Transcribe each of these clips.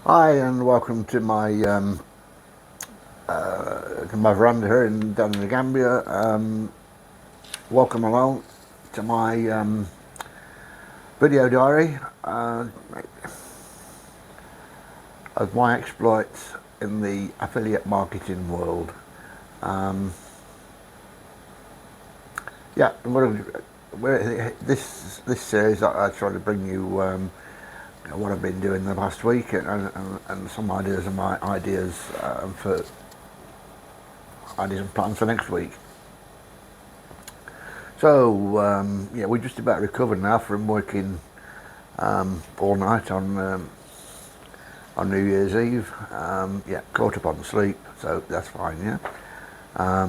Hi and welcome to my veranda here down in the Gambia. Welcome along to my video diary of my exploits in the affiliate marketing world. Um, yeah, this series I try to bring you what I've been doing the last week and some ideas of my ideas and plans for next week. So yeah, we're just about recovered now from working all night on New Year's Eve. Yeah, caught up on sleep, so that's fine. Yeah, I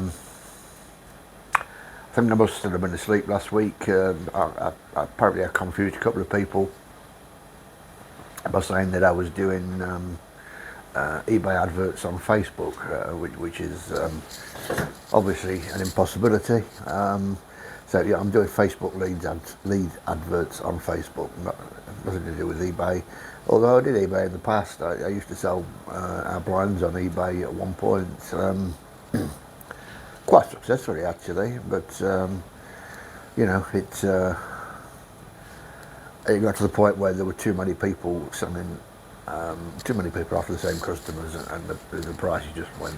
think I must have been asleep last week. Apparently, I confused a couple of people by saying that I was doing eBay adverts on Facebook, which is obviously an impossibility. So yeah, I'm doing Facebook lead adverts on Facebook, nothing to do with eBay. Although I did eBay in the past, I used to sell our blinds on eBay at one point, quite successfully actually. But you know, it got to the point where there were too many people selling, too many people after the same customers, and the price just went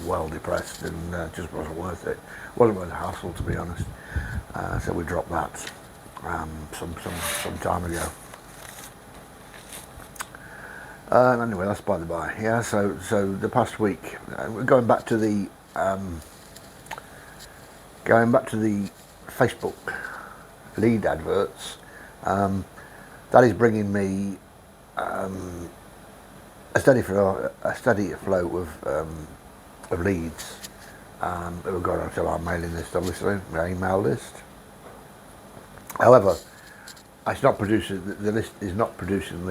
well depressed, and just wasn't worth it. Wasn't worth the hassle, to be honest. So we dropped that some time ago. Anyway, that's by the by. Yeah. So the past week, um, going back to the Facebook lead adverts. Um, that is bringing me a steady flow of leads that have gone onto our mailing list, obviously, my email list. However, it's not producing the list is not producing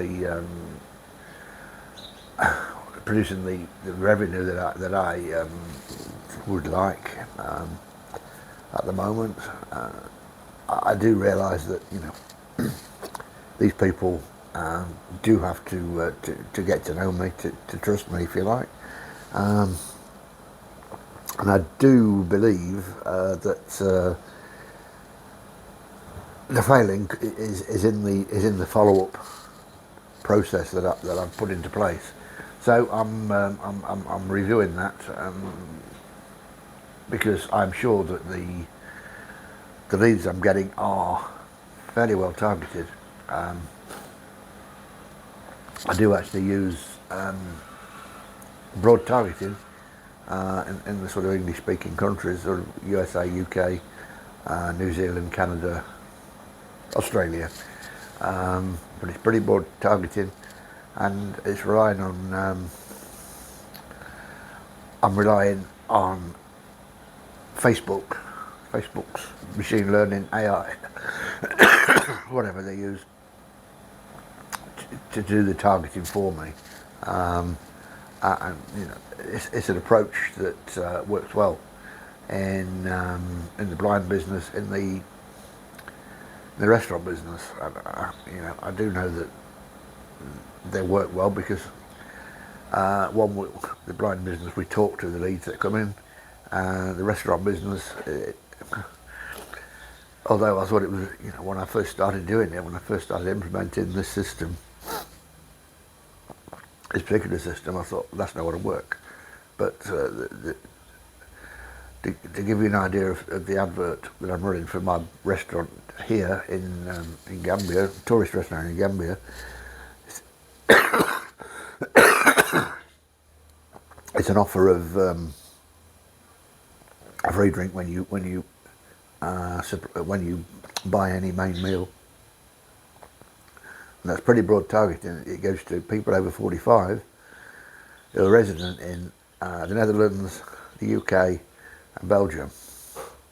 the revenue that I would like at the moment. I do realise that these people do have to get to know me, to trust me, if you like. And I do believe that the failing is in the follow up process that I've put into place. So I'm reviewing that because I'm sure that the leads I'm getting are fairly well targeted. Um, I do actually use broad targeting in the sort of English speaking countries, sort of USA, UK, New Zealand, Canada, Australia. But it's pretty broad targeting, and it's relying on I'm relying on Facebook's machine learning AI, whatever they use to do the targeting for me. Um, and it's an approach that works well in the blind business, in the restaurant business. I do know that they work well because the blind business, we talk to the leads that come in. The restaurant business, although I thought it was, when I first started doing it, when I first started implementing this system, this particular system, I thought that's not going to work. But to give you an idea of the advert that I'm running for my restaurant here in Gambia, tourist restaurant in Gambia, it's an offer of a free drink when you buy any main meal. And that's pretty broad targeting. It goes to people over 45 who are resident in the Netherlands, the UK, and Belgium.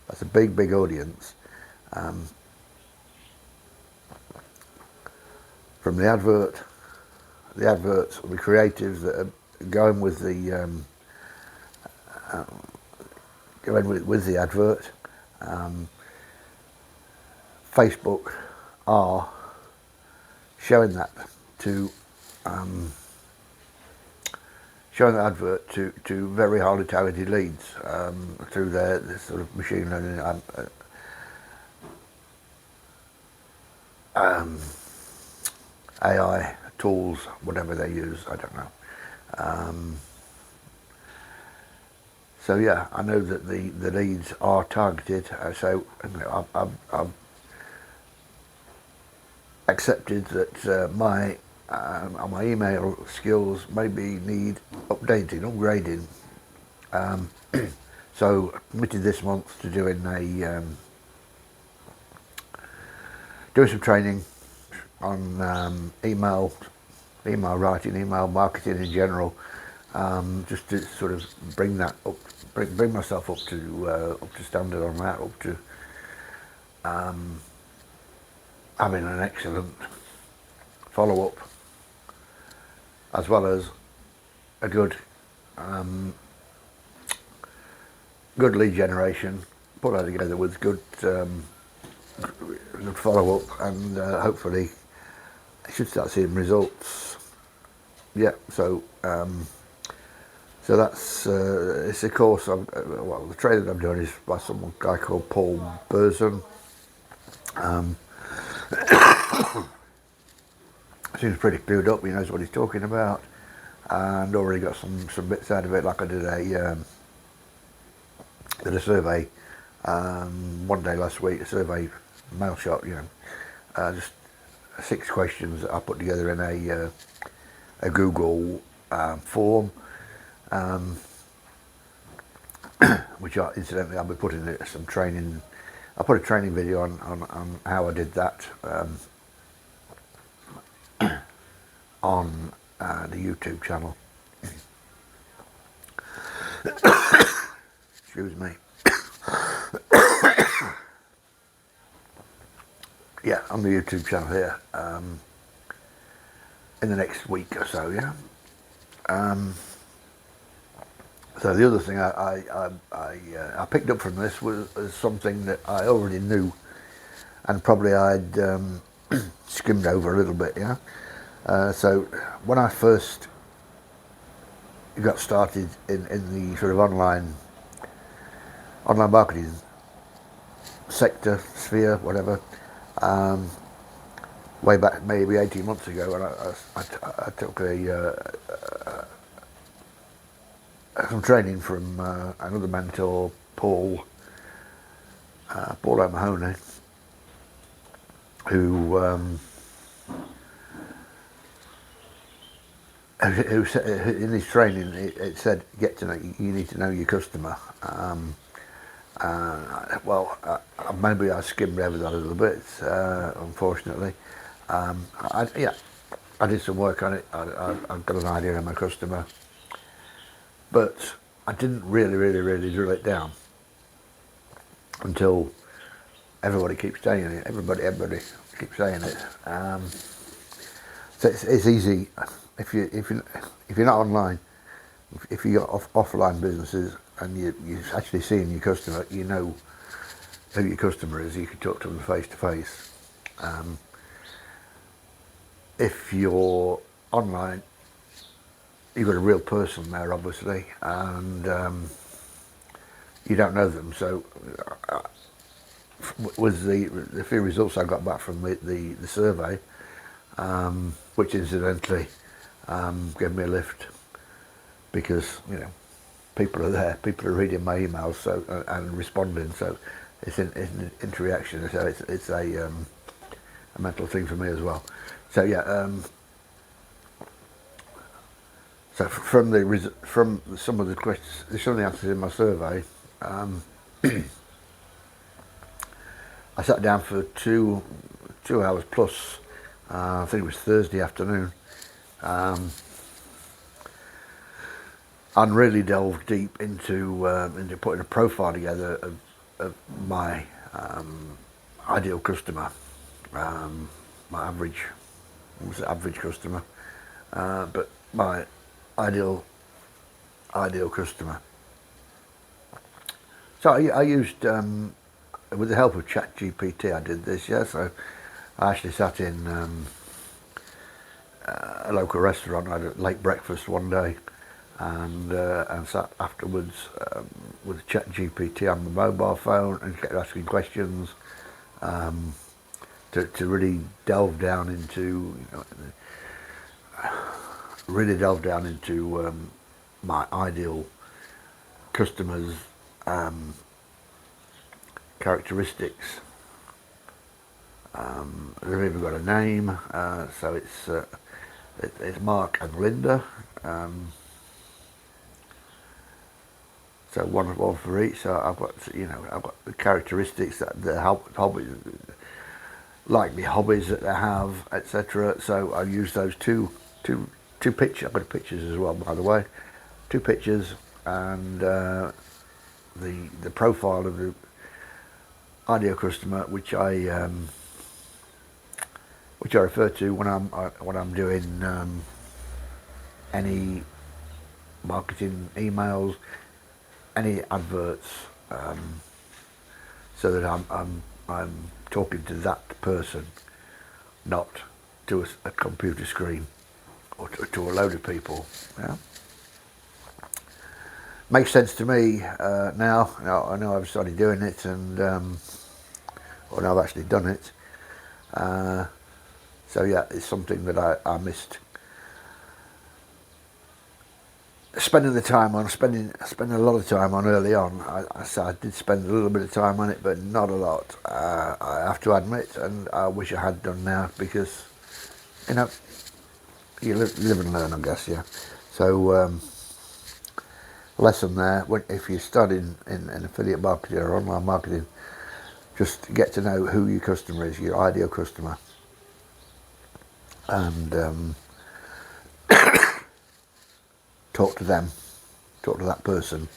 That's a big audience. Um, from the adverts, the creatives that are going with the advert, Facebook are showing that to showing the advert to very highly targeted leads through their sort of machine learning AI tools, whatever they use, I don't know. So yeah, I know that the leads are targeted. So I've accepted that my email skills maybe need updating, upgrading. So I committed this month to doing some training on email writing, email marketing in general, just to sort of bring that up, bring myself up to standard on that, up to having an excellent follow up, as well as a good lead generation. Put that together with good follow up, and hopefully I should start seeing results. Yeah, so that's it's a course. The training I'm doing is by some guy called Paul Burson. Seems pretty clued up. He knows what he's talking about, and already got some bits out of it. Like I did a survey one day last week, a survey mail shot. Just 6 questions that I put together in a Google form, which incidentally I'll be putting some training. I put a training video on how I did that on the YouTube channel. Excuse me. Yeah, on the YouTube channel here, in the next week or so. Yeah. So the other thing I picked up from this was something that I already knew, and probably I'd skimmed over a little bit. Yeah. So when I first got started in the sort of online marketing sector, sphere, whatever, way back maybe 18 months ago, and I took some training from another mentor, Paul O'Mahony, who said, in his training it said, you need to know your customer. Maybe I skimmed over that a little bit, unfortunately. I did some work on it. I've got an idea of my customer, but I didn't really drill it down until everybody keeps saying it. Everybody keeps saying it. So it's easy if you're not online. If you got offline businesses and you're actually seeing your customer, you know who your customer is. You can talk to them face to face. If you're online, you've got a real person there, obviously, and you don't know them. So with the few results I got back from the survey, which incidentally gave me a lift, because people are there, people are reading my emails, so and responding, so it's an interaction. So it's a mental thing for me as well. So yeah, so from some of the questions, some of the answers in my survey, I sat down for two hours plus. I think it was Thursday afternoon, and really delved deep into putting a profile together of my ideal customer, my average customer, but my ideal customer. So I used, with the help of ChatGPT, I did this. Yeah, so I actually sat in a local restaurant. I had a late breakfast one day, and sat afterwards with ChatGPT on the mobile phone and kept asking questions to really delve down into, my ideal customers' characteristics. They've even got a name, so it's Mark and Linda. So one for each. So I've got the characteristics that the hobbies, likely hobbies that they have, etc. So I use those two pictures. I've got pictures as well, by the way. 2 pictures and the profile of the ideal customer, which I refer to when I'm doing any marketing emails, any adverts, so that I'm talking to that person, not to a computer screen or to a load of people. Yeah, makes sense to me now. I know I've started doing it, and or now I've actually done it. So yeah, it's something that I missed spending the time on, spending a lot of time on early on. I did spend a little bit of time on it, but not a lot. I have to admit, and I wish I had done now, because you live and learn, I guess. Yeah. So lesson there: if you're studying in affiliate marketing or online marketing, just get to know who your customer is, your ideal customer, and talk to that person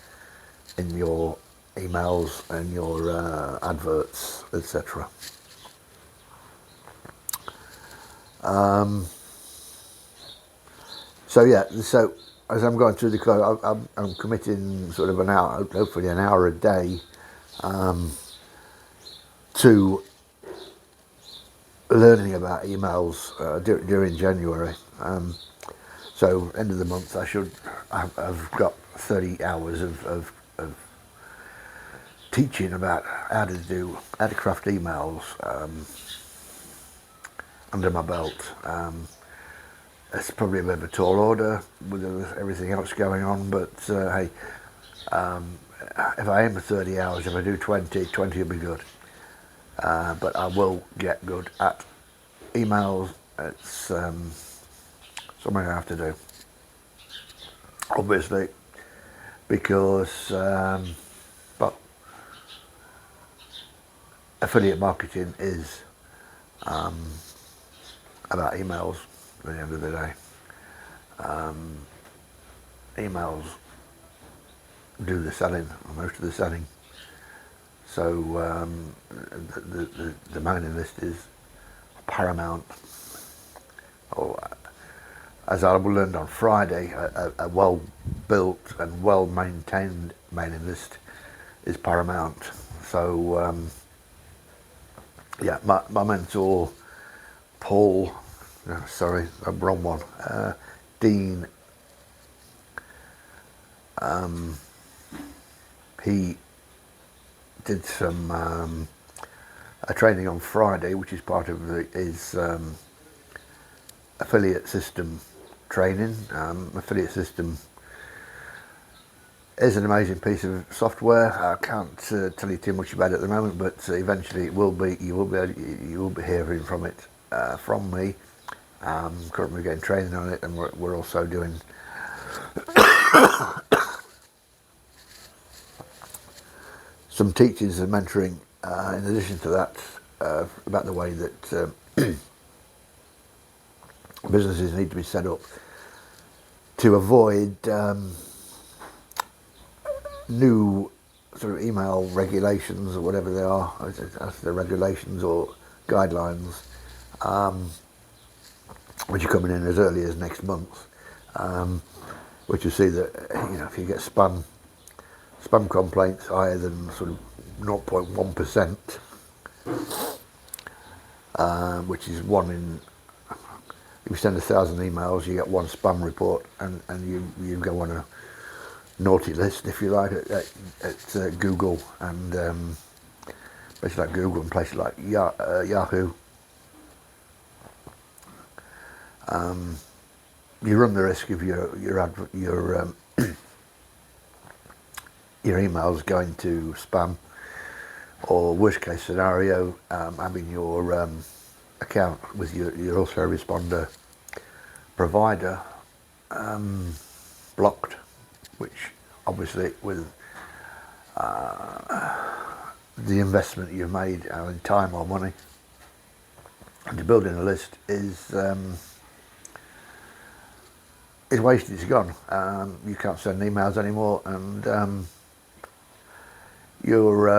in your emails and your adverts, etc. So yeah, so as I'm going through the course, I'm committing sort of an hour, hopefully an hour a day, to learning about emails during January. So end of the month, I've got 30 hours of teaching about how to craft emails under my belt. It's probably a bit of a tall order with everything else going on, but hey, if I aim for 30 hours, if I do 20 will be good. But I will get good at emails. It's something I have to do, obviously, because affiliate marketing is about emails at the end of the day. Emails do the selling, or most of the selling. So the mailing list is paramount. Or, as I learned on Friday, a well-built and well-maintained mailing list is paramount. So yeah, my mentor, Paul, sorry, I'm wrong one, Dean, he did some a training on Friday, which is part of his affiliate system training. Affiliate system is an amazing piece of software. I can't tell you too much about it at the moment, but eventually it will be. You will be hearing from it from me. Currently getting training on it, and we're also doing some teachings and mentoring in addition to that about the way that businesses need to be set up to avoid new sort of email regulations, or whatever they are, as the regulations or guidelines, which are coming in as early as next month, which you see that if you get spam complaints higher than sort of 0.1%, which is one in if you send 1,000 emails, you get one spam report, and you go on a naughty list, if you like, at Google, and places like Google and places like Yahoo. You run the risk of your emails going to spam, or worst case scenario, having your account with your autoresponder provider blocked, which obviously with the investment you've made in time or money into building a list is wasted, it's gone. You can't send emails anymore, and you're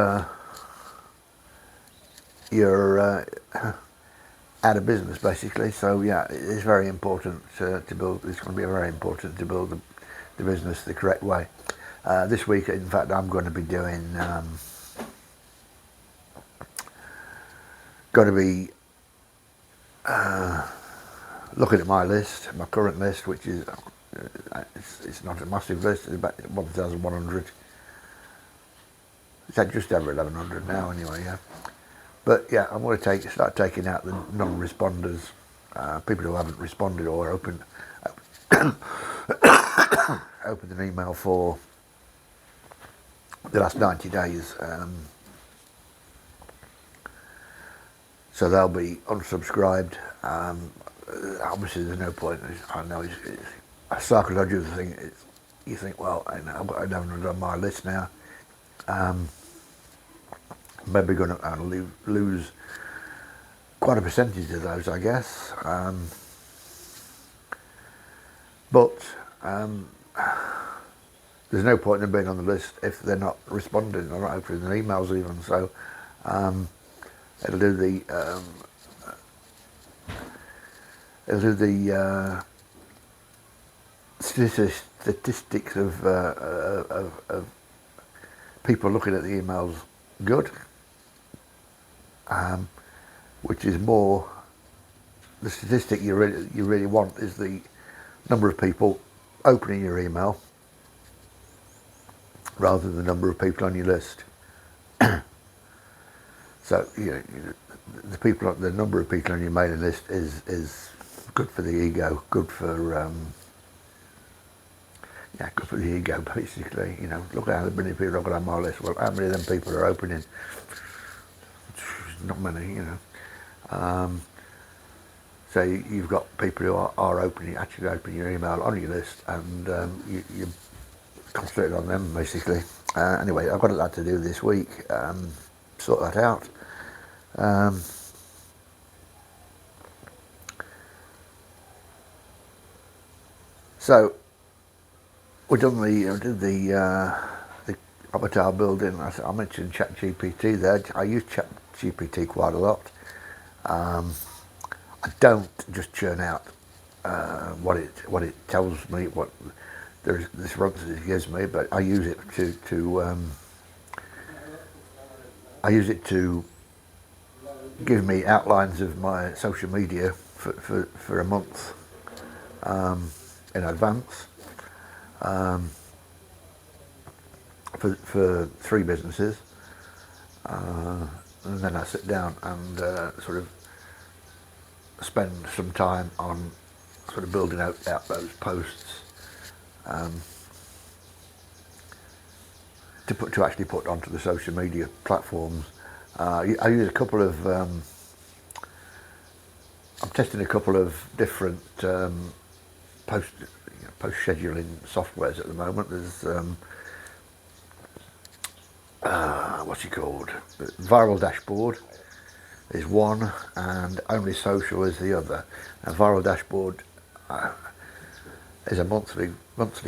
out of business basically. So yeah, it's very important to build. It's going to be very important to build the business the correct way. This week, in fact, I'm going to be doing. Got to be looking at my list, my current list, which is it's not a massive list. It's about 1,100. It's at just over 1,100 now, anyway. Yeah. But yeah, I'm going to start taking out the non-responders, people who haven't responded or opened an email for the last 90 days. So they'll be unsubscribed. Obviously, there's no point. I know it's a psychological thing. You think, well, I know, but I haven't done my list now. Maybe going to lose quite a percentage of those, I guess. But there's no point in them being on the list if they're not responding or not opening their emails even. So it'll do the statistics of people looking at the emails good, which is more the statistic you really want is the number of people opening your email rather than the number of people on your list. So the number of people on your mailing list is good for the ego, good for the ego basically. Look at how many people I've got on my list. Well, how many of them people are opening? Not many, So you've got people who are actually opening your email on your list, and you concentrate on them basically. Anyway, I've got that to do this week. Sort that out. So we've done the avatar building. I mentioned ChatGPT there. I use ChatGPT quite a lot. I don't just churn out what it tells me, what the responses it gives me, but I use it to give me outlines of my social media for a month in advance. For 3 businesses, and then I sit down and sort of spend some time on sort of building out those posts to actually put onto the social media platforms. I use a couple of I'm testing a couple of different post scheduling softwares at the moment. There's what's it called? Viral Dashboard is one, and Only Social is the other. And Viral Dashboard is a monthly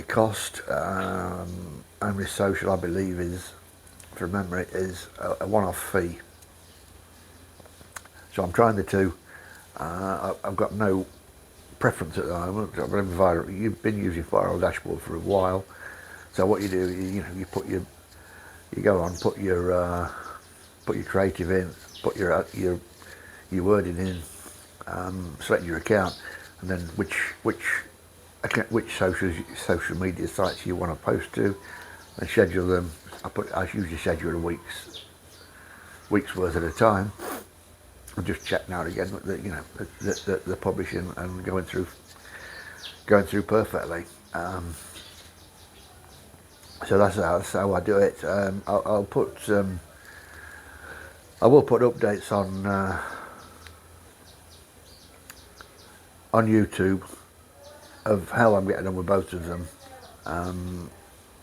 cost. Only Social, I believe, is, from memory, is a one-off fee. So I'm trying the two. I've got no preference at the moment. You've been using Viral Dashboard for a while. So what you do is, you go on, put your creative in, put your wording in, select your account, and then which social media sites you want to post to, and schedule them. I usually schedule a week's worth at a time. I just check now and again that the publishing and going through perfectly. So that's how I do it. I'll put I will put updates on YouTube of how I'm getting on with both of them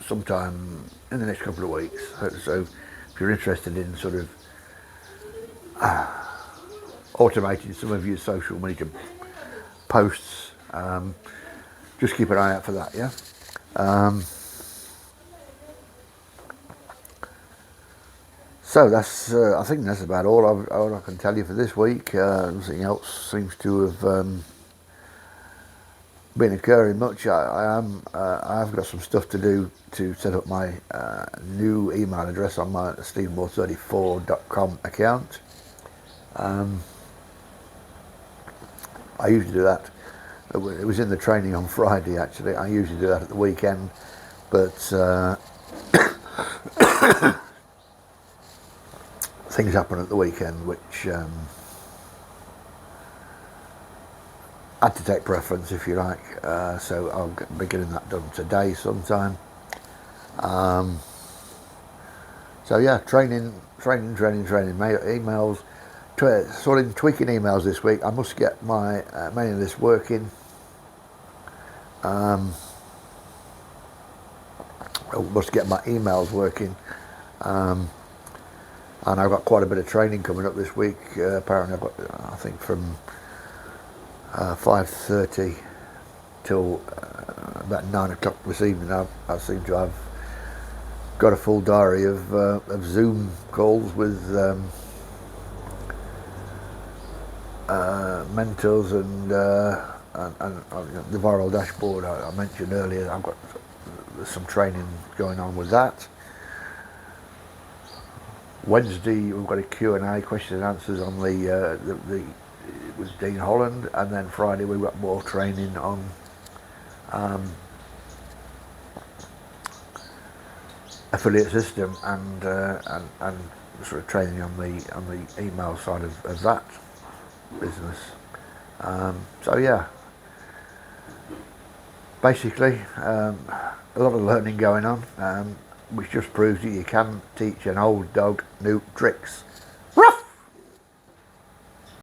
sometime in the next couple of weeks. So if you're interested in sort of automating some of your social media posts, just keep an eye out for that, yeah? So that's I think that's about all I can tell you for this week. Nothing else seems to have been occurring much. I've got some stuff to do to set up my new email address on my stephenmoore34.com account. I usually do that. It was in the training on Friday, actually. I usually do that at the weekend, but things happen at the weekend which had to take preference, if you like. So I'll be getting that done today sometime. So yeah, training, emails, sort of tweaking emails this week. I must get my mailing list working. I must get my emails working. And I've got quite a bit of training coming up this week. Apparently I've got, I think, from 5:30 till about 9 o'clock this evening. I seem to have got a full diary of Zoom calls with mentors and the viral dashboard I mentioned earlier. There's some training going on with that. Wednesday we've got a Q&A, question and answers on the with Dean Holland, and then Friday we've got more training on affiliate system and sort of training on the email side of that business. So yeah, basically a lot of learning going on, which just proves that you can teach an old dog new tricks.